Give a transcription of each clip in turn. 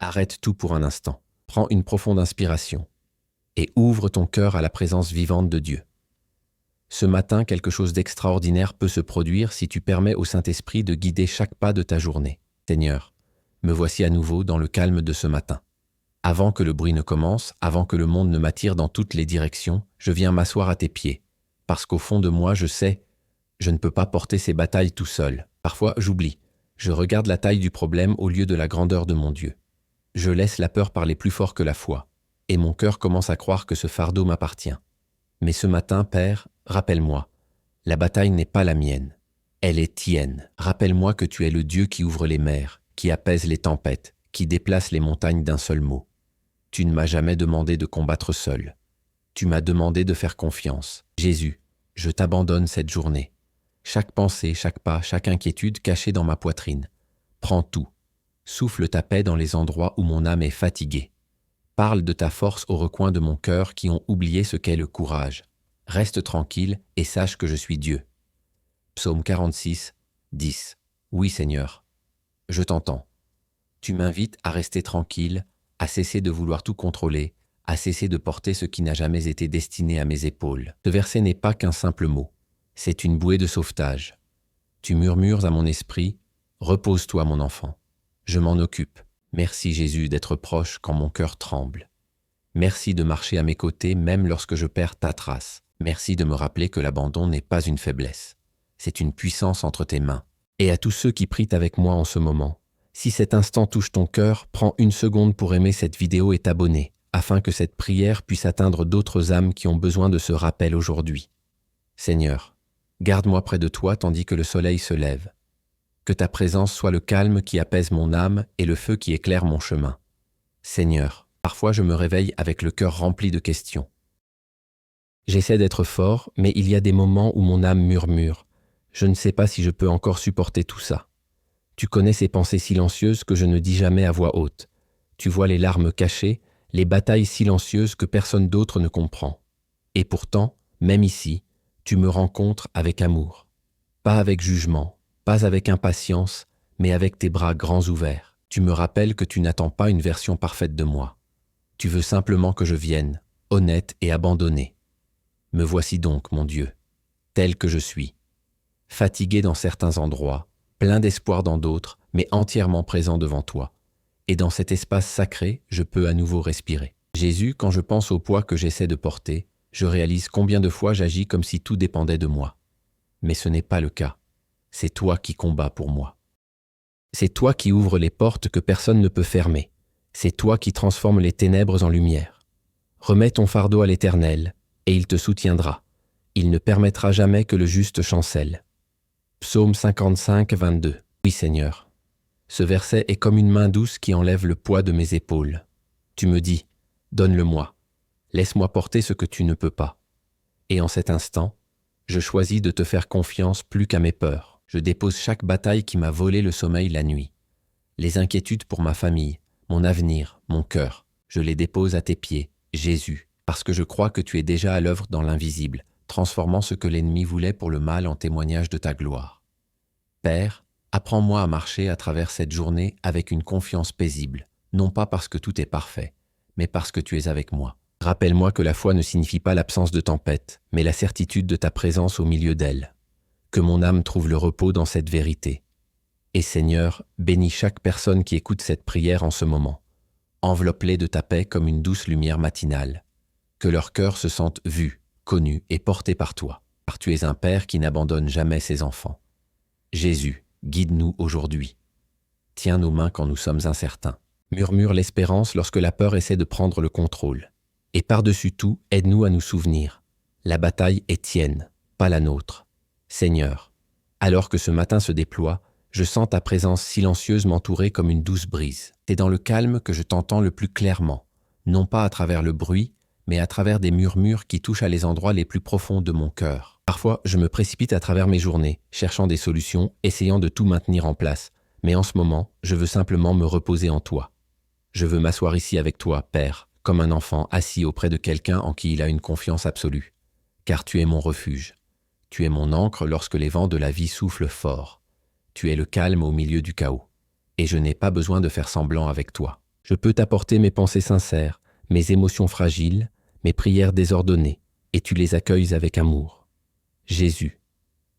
Arrête tout pour un instant. Prends une profonde inspiration et ouvre ton cœur à la présence vivante de Dieu. Ce matin, quelque chose d'extraordinaire peut se produire si tu permets au Saint-Esprit de guider chaque pas de ta journée. Seigneur, me voici à nouveau dans le calme de ce matin. Avant que le bruit ne commence, avant que le monde ne m'attire dans toutes les directions, je viens m'asseoir à tes pieds. Parce qu'au fond de moi, je sais, je ne peux pas porter ces batailles tout seul. Parfois, j'oublie. Je regarde la taille du problème au lieu de la grandeur de mon Dieu. Je laisse la peur parler plus fort que la foi. Et mon cœur commence à croire que ce fardeau m'appartient. Mais ce matin, Père, rappelle-moi, la bataille n'est pas la mienne. Elle est tienne. Rappelle-moi que tu es le Dieu qui ouvre les mers, qui apaise les tempêtes, qui déplace les montagnes d'un seul mot. Tu ne m'as jamais demandé de combattre seul. Tu m'as demandé de faire confiance. Jésus, je t'abandonne cette journée. Chaque pensée, chaque pas, chaque inquiétude cachée dans ma poitrine. Prends tout. Souffle ta paix dans les endroits où mon âme est fatiguée. Parle de ta force aux recoins de mon cœur qui ont oublié ce qu'est le courage. Reste tranquille et sache que je suis Dieu. Psaume 46, 10. Oui Seigneur, je t'entends. Tu m'invites à rester tranquille, à cesser de vouloir tout contrôler, à cesser de porter ce qui n'a jamais été destiné à mes épaules. Ce verset n'est pas qu'un simple mot, c'est une bouée de sauvetage. Tu murmures à mon esprit, repose-toi mon enfant. Je m'en occupe. Merci Jésus d'être proche quand mon cœur tremble. Merci de marcher à mes côtés même lorsque je perds ta trace. Merci de me rappeler que l'abandon n'est pas une faiblesse. C'est une puissance entre tes mains. Et à tous ceux qui prient avec moi en ce moment, si cet instant touche ton cœur, prends une seconde pour aimer cette vidéo et t'abonner, afin que cette prière puisse atteindre d'autres âmes qui ont besoin de ce rappel aujourd'hui. Seigneur, garde-moi près de toi tandis que le soleil se lève. Que ta présence soit le calme qui apaise mon âme et le feu qui éclaire mon chemin. Seigneur, parfois je me réveille avec le cœur rempli de questions. J'essaie d'être fort, mais il y a des moments où mon âme murmure. Je ne sais pas si je peux encore supporter tout ça. Tu connais ces pensées silencieuses que je ne dis jamais à voix haute. Tu vois les larmes cachées, les batailles silencieuses que personne d'autre ne comprend. Et pourtant, même ici, tu me rencontres avec amour. Pas avec jugement, pas avec impatience, mais avec tes bras grands ouverts. Tu me rappelles que tu n'attends pas une version parfaite de moi. Tu veux simplement que je vienne, honnête et abandonné. Me voici donc, mon Dieu, tel que je suis. Fatigué dans certains endroits, plein d'espoir dans d'autres, mais entièrement présent devant toi. Et dans cet espace sacré, je peux à nouveau respirer. Jésus, quand je pense au poids que j'essaie de porter, je réalise combien de fois j'agis comme si tout dépendait de moi. Mais ce n'est pas le cas. C'est toi qui combats pour moi. C'est toi qui ouvres les portes que personne ne peut fermer. C'est toi qui transformes les ténèbres en lumière. Remets ton fardeau à l'Éternel, et il te soutiendra. Il ne permettra jamais que le juste chancelle. Psaume 55, 22. Oui Seigneur. Ce verset est comme une main douce qui enlève le poids de mes épaules. Tu me dis, donne-le-moi. Laisse-moi porter ce que tu ne peux pas. Et en cet instant, je choisis de te faire confiance plus qu'à mes peurs. Je dépose chaque bataille qui m'a volé le sommeil la nuit. Les inquiétudes pour ma famille, mon avenir, mon cœur, je les dépose à tes pieds, Jésus, parce que je crois que tu es déjà à l'œuvre dans l'invisible, transformant ce que l'ennemi voulait pour le mal en témoignage de ta gloire. Père, apprends-moi à marcher à travers cette journée avec une confiance paisible, non pas parce que tout est parfait, mais parce que tu es avec moi. Rappelle-moi que la foi ne signifie pas l'absence de tempête, mais la certitude de ta présence au milieu d'elle. Que mon âme trouve le repos dans cette vérité. Et Seigneur, bénis chaque personne qui écoute cette prière en ce moment. Enveloppe-les de ta paix comme une douce lumière matinale. Que leur cœur se sente vu, connu et porté par toi, car tu es un Père qui n'abandonne jamais ses enfants. Jésus, guide-nous aujourd'hui. Tiens nos mains quand nous sommes incertains. Murmure l'espérance lorsque la peur essaie de prendre le contrôle. Et par-dessus tout, aide-nous à nous souvenir. La bataille est tienne, pas la nôtre. Seigneur, alors que ce matin se déploie, je sens ta présence silencieuse m'entourer comme une douce brise. C'est dans le calme que je t'entends le plus clairement, non pas à travers le bruit, mais à travers des murmures qui touchent à les endroits les plus profonds de mon cœur. Parfois, je me précipite à travers mes journées, cherchant des solutions, essayant de tout maintenir en place. Mais en ce moment, je veux simplement me reposer en toi. Je veux m'asseoir ici avec toi, Père, comme un enfant assis auprès de quelqu'un en qui il a une confiance absolue. Car tu es mon refuge. Tu es mon ancre lorsque les vents de la vie soufflent fort. Tu es le calme au milieu du chaos. Et je n'ai pas besoin de faire semblant avec toi. Je peux t'apporter mes pensées sincères, mes émotions fragiles, mes prières désordonnées, et tu les accueilles avec amour. Jésus,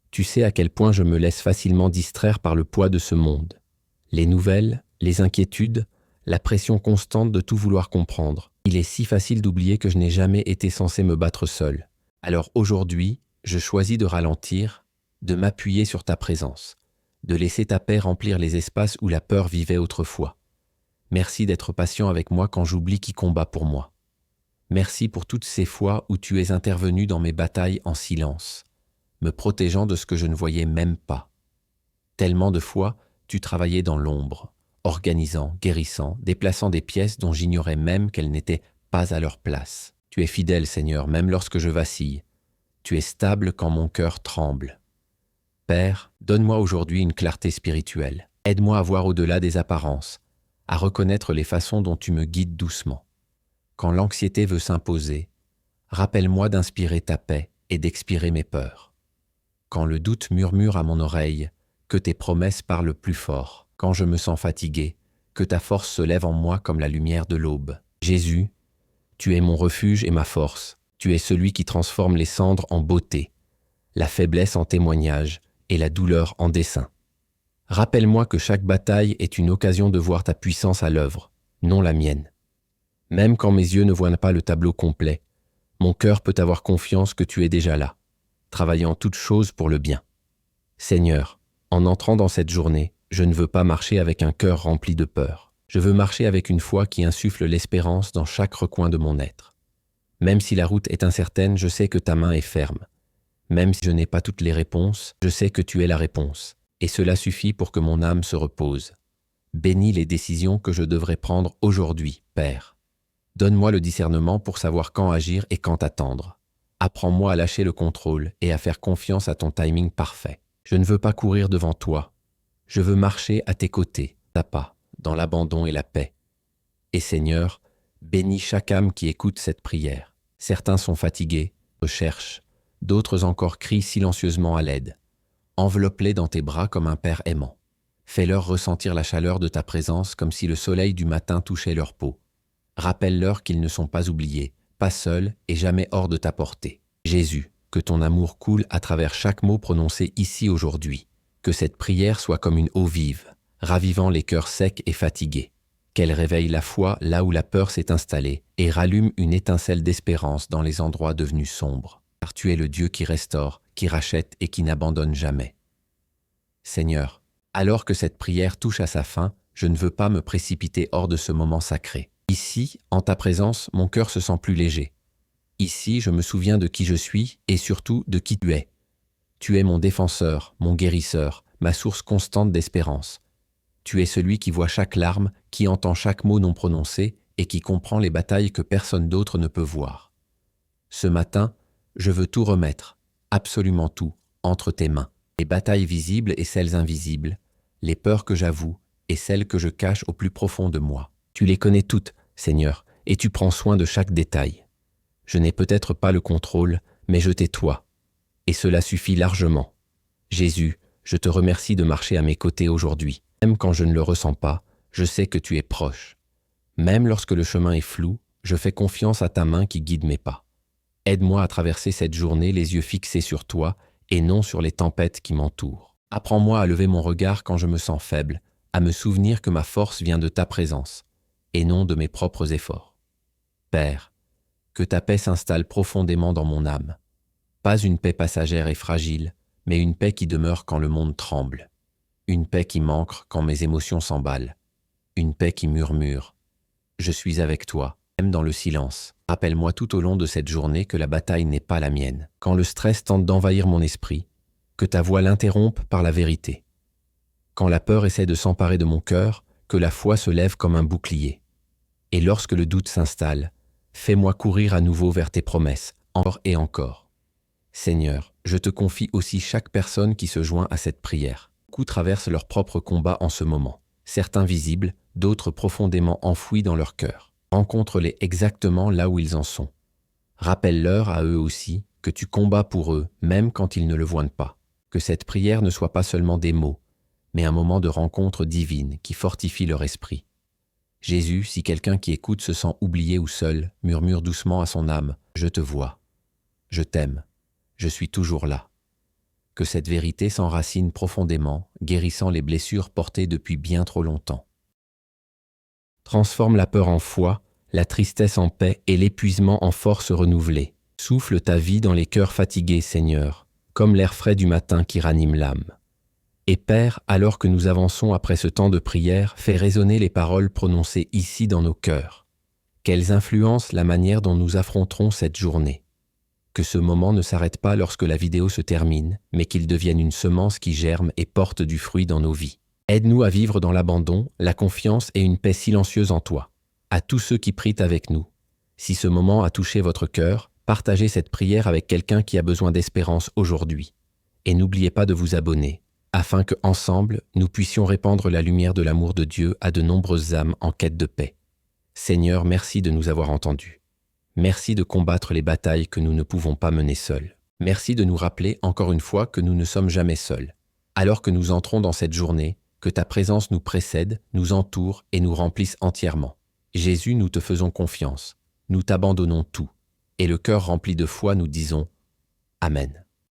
tu sais à quel point je me laisse facilement distraire par le poids de ce monde. Les nouvelles, les inquiétudes, la pression constante de tout vouloir comprendre. Il est si facile d'oublier que je n'ai jamais été censé me battre seul. Alors aujourd'hui, je choisis de ralentir, de m'appuyer sur ta présence, de laisser ta paix remplir les espaces où la peur vivait autrefois. Merci d'être patient avec moi quand j'oublie qui combat pour moi. Merci pour toutes ces fois où tu es intervenu dans mes batailles en silence, me protégeant de ce que je ne voyais même pas. Tellement de fois, tu travaillais dans l'ombre, organisant, guérissant, déplaçant des pièces dont j'ignorais même qu'elles n'étaient pas à leur place. Tu es fidèle, Seigneur, même lorsque je vacille. Tu es stable quand mon cœur tremble. Père, donne-moi aujourd'hui une clarté spirituelle. Aide-moi à voir au-delà des apparences, à reconnaître les façons dont tu me guides doucement. Quand l'anxiété veut s'imposer, rappelle-moi d'inspirer ta paix et d'expirer mes peurs. Quand le doute murmure à mon oreille, que tes promesses parlent plus fort. Quand je me sens fatigué, que ta force se lève en moi comme la lumière de l'aube. Jésus, tu es mon refuge et ma force. Tu es celui qui transforme les cendres en beauté, la faiblesse en témoignage et la douleur en dessein. Rappelle-moi que chaque bataille est une occasion de voir ta puissance à l'œuvre, non la mienne. Même quand mes yeux ne voient pas le tableau complet, mon cœur peut avoir confiance que tu es déjà là, travaillant toutes choses pour le bien. Seigneur, en entrant dans cette journée, je ne veux pas marcher avec un cœur rempli de peur. Je veux marcher avec une foi qui insuffle l'espérance dans chaque recoin de mon être. Même si la route est incertaine, je sais que ta main est ferme. Même si je n'ai pas toutes les réponses, je sais que tu es la réponse. Et cela suffit pour que mon âme se repose. Bénis les décisions que je devrais prendre aujourd'hui, Père. Donne-moi le discernement pour savoir quand agir et quand attendre. Apprends-moi à lâcher le contrôle et à faire confiance à ton timing parfait. Je ne veux pas courir devant toi. Je veux marcher à tes côtés, à pas, dans l'abandon et la paix. Et Seigneur, bénis chaque âme qui écoute cette prière. Certains sont fatigués, recherchent, d'autres encore crient silencieusement à l'aide. Enveloppe-les dans tes bras comme un père aimant. Fais-leur ressentir la chaleur de ta présence comme si le soleil du matin touchait leur peau. Rappelle-leur qu'ils ne sont pas oubliés, pas seuls et jamais hors de ta portée. Jésus, que ton amour coule à travers chaque mot prononcé ici aujourd'hui. Que cette prière soit comme une eau vive, ravivant les cœurs secs et fatigués. Qu'elle réveille la foi là où la peur s'est installée et rallume une étincelle d'espérance dans les endroits devenus sombres. Car tu es le Dieu qui restaure, qui rachète et qui n'abandonne jamais. Seigneur, alors que cette prière touche à sa fin, je ne veux pas me précipiter hors de ce moment sacré. Ici, en ta présence, mon cœur se sent plus léger. Ici, je me souviens de qui je suis et surtout de qui tu es. Tu es mon défenseur, mon guérisseur, ma source constante d'espérance. Tu es celui qui voit chaque larme, qui entend chaque mot non prononcé et qui comprend les batailles que personne d'autre ne peut voir. Ce matin, je veux tout remettre, absolument tout, entre tes mains. Les batailles visibles et celles invisibles, les peurs que j'avoue et celles que je cache au plus profond de moi. Tu les connais toutes, Seigneur, et tu prends soin de chaque détail. Je n'ai peut-être pas le contrôle, mais je t'ai toi. Et cela suffit largement. Jésus, je te remercie de marcher à mes côtés aujourd'hui. Même quand je ne le ressens pas, je sais que tu es proche. Même lorsque le chemin est flou, je fais confiance à ta main qui guide mes pas. Aide-moi à traverser cette journée les yeux fixés sur toi et non sur les tempêtes qui m'entourent. Apprends-moi à lever mon regard quand je me sens faible, à me souvenir que ma force vient de ta présence et non de mes propres efforts. Père, que ta paix s'installe profondément dans mon âme. Pas une paix passagère et fragile, mais une paix qui demeure quand le monde tremble. Une paix qui m'ancre quand mes émotions s'emballent. Une paix qui murmure. Je suis avec toi, même dans le silence. Rappelle-moi tout au long de cette journée que la bataille n'est pas la mienne. Quand le stress tente d'envahir mon esprit, que ta voix l'interrompe par la vérité. Quand la peur essaie de s'emparer de mon cœur, que la foi se lève comme un bouclier. Et lorsque le doute s'installe, fais-moi courir à nouveau vers tes promesses, encore et encore. Seigneur, je te confie aussi chaque personne qui se joint à cette prière. Beaucoup traversent leur propre combat en ce moment, certains visibles, d'autres profondément enfouis dans leur cœur. Rencontre-les exactement là où ils en sont. Rappelle-leur à eux aussi que tu combats pour eux, même quand ils ne le voient pas. Que cette prière ne soit pas seulement des mots, mais un moment de rencontre divine qui fortifie leur esprit. Jésus, si quelqu'un qui écoute se sent oublié ou seul, murmure doucement à son âme, « Je te vois, je t'aime, je suis toujours là ». Que cette vérité s'enracine profondément, guérissant les blessures portées depuis bien trop longtemps. Transforme la peur en foi, la tristesse en paix et l'épuisement en force renouvelée. Souffle ta vie dans les cœurs fatigués, Seigneur, comme l'air frais du matin qui ranime l'âme. Et Père, alors que nous avançons après ce temps de prière, fais résonner les paroles prononcées ici dans nos cœurs. Qu'elles influencent la manière dont nous affronterons cette journée. Que ce moment ne s'arrête pas lorsque la vidéo se termine, mais qu'il devienne une semence qui germe et porte du fruit dans nos vies. Aide-nous à vivre dans l'abandon, la confiance et une paix silencieuse en toi. À tous ceux qui prient avec nous, si ce moment a touché votre cœur, partagez cette prière avec quelqu'un qui a besoin d'espérance aujourd'hui. Et n'oubliez pas de vous abonner, afin que, ensemble, nous puissions répandre la lumière de l'amour de Dieu à de nombreuses âmes en quête de paix. Seigneur, merci de nous avoir entendus. Merci de combattre les batailles que nous ne pouvons pas mener seuls. Merci de nous rappeler encore une fois que nous ne sommes jamais seuls. Alors que nous entrons dans cette journée, que ta présence nous précède, nous entoure et nous remplisse entièrement. Jésus, nous te faisons confiance, nous t'abandonnons tout, et le cœur rempli de foi, nous disons Amen.